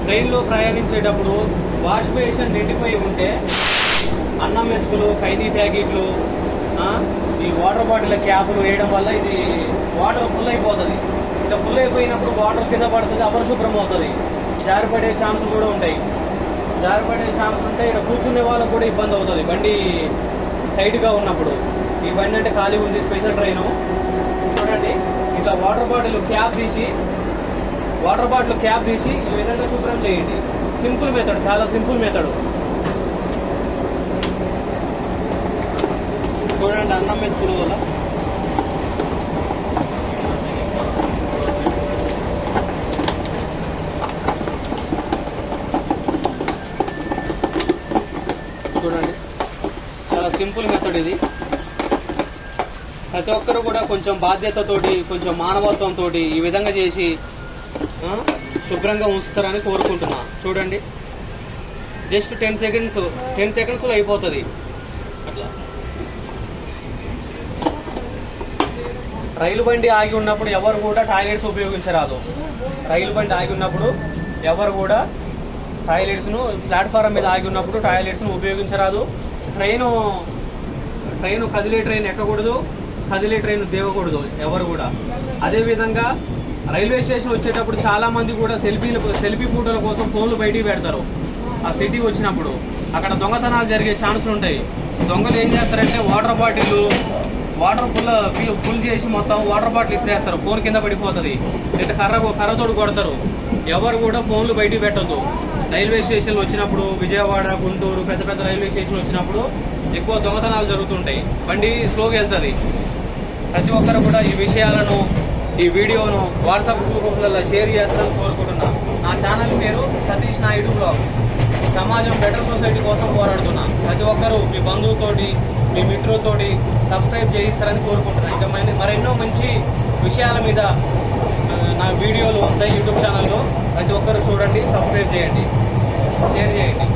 ట్రైన్లో ప్రయాణించేటప్పుడు wash basin నిండిపోయి ఉంటే అన్నం మెతుకులు, ఖైదీ ప్యాకెట్లు, ఈ వాటర్ బాటిల్ క్యాపులు వేయడం వల్ల ఇది వాటర్ ఫుల్ అయిపోతుంది. ఇలా ఫుల్ అయిపోయినప్పుడు వాటర్ కింద పడుతుంది, అపరిశుభ్రం అవుతుంది, జారిపడే ఛాన్సులు కూడా ఉంటాయి. జారిపడే ఛాన్సులు ఉంటాయి. ఇక్కడ కూర్చునే వాళ్ళకు కూడా ఇబ్బంది అవుతుంది బండి టైట్గా ఉన్నప్పుడు. ఈ బండి అంటే ఖాళీ ఉంది, స్పెషల్ ట్రైను. చూడండి, ఇట్లా వాటర్ బాటిల్ క్యాప్ తీసి ఈ విధంగా శుభ్రం చేయండి. సింపుల్ మెథడ్, చాలా సింపుల్ మెథడ్. చూడండి, అన్నం మెతుకుల వల్ల చూడండి, చాలా సింపుల్ మెథడ్ ఇది. ప్రతి ఒక్కరు కూడా కొంచెం బాధ్యతతోటి, కొంచెం మానవత్వంతో ఈ విధంగా చేసి శుభ్రంగా ఉంచుతారని కోరుకుంటున్నా. చూడండి, జస్ట్ 10 సెకండ్స్లో అయిపోతుంది. అట్లా రైలు బండి ఆగి ఉన్నప్పుడు ఎవరు కూడా టాయిలెట్స్ ఉపయోగించరాదు. రైలు బండి ఆగి ఉన్నప్పుడు ఎవరు కూడా టాయిలెట్స్ను, ప్లాట్ఫారం మీద ఆగి ఉన్నప్పుడు టాయిలెట్స్ను ఉపయోగించరాదు. ట్రైను కదిలే ట్రైన్ ఎక్కకూడదు, కదిలే ట్రైన్ దేవకూడదు ఎవరు కూడా. అదేవిధంగా రైల్వే స్టేషన్ వచ్చేటప్పుడు చాలామంది కూడా సెల్ఫీ ఫోటోల కోసం ఫోన్లు బయటికి పెడతారు. ఆ సిటీ వచ్చినప్పుడు అక్కడ దొంగతనాలు జరిగే ఛాన్సులు ఉంటాయి. దొంగలు ఏం చేస్తారంటే వాటర్ ఫుల్ చేసి మొత్తం వాటర్ బాటిల్ ఇసిరేస్తారు, ఫోన్ కింద పడిపోతుంది, లేదా కర్రతోడు కొడతారు. ఎవరు కూడా ఫోన్లు బయటికి పెట్టద్దు. రైల్వే స్టేషన్లు వచ్చినప్పుడు, విజయవాడ, గుంటూరు పెద్ద పెద్ద రైల్వే స్టేషన్లు వచ్చినప్పుడు ఎక్కువ దొంగతనాలు జరుగుతుంటాయి. బండి స్లోగా వెళ్తుంది. ప్రతి ఒక్కరు కూడా ఈ విషయాలను, ఈ వీడియోను వాట్సాప్ గ్రూపులలో షేర్ చేస్తారని కోరుకుంటున్నా. నా ఛానల్ పేరు సతీష్ నాయుడు బ్లాగ్స్. సమాజం బెటర్ సొసైటీ కోసం పోరాడుతున్నా. ప్రతి ఒక్కరూ మీ బంధువుతోటి, మీ మిత్రులతోటి సబ్స్క్రైబ్ చేయిస్తారని కోరుకుంటున్నాను. ఇంకా మరెన్నో మంచి విషయాల మీద నా వీడియోలు వస్తాయి యూట్యూబ్ ఛానల్లో. ప్రతి ఒక్కరు చూడండి, సబ్స్క్రైబ్ చేయండి, షేర్ చేయండి.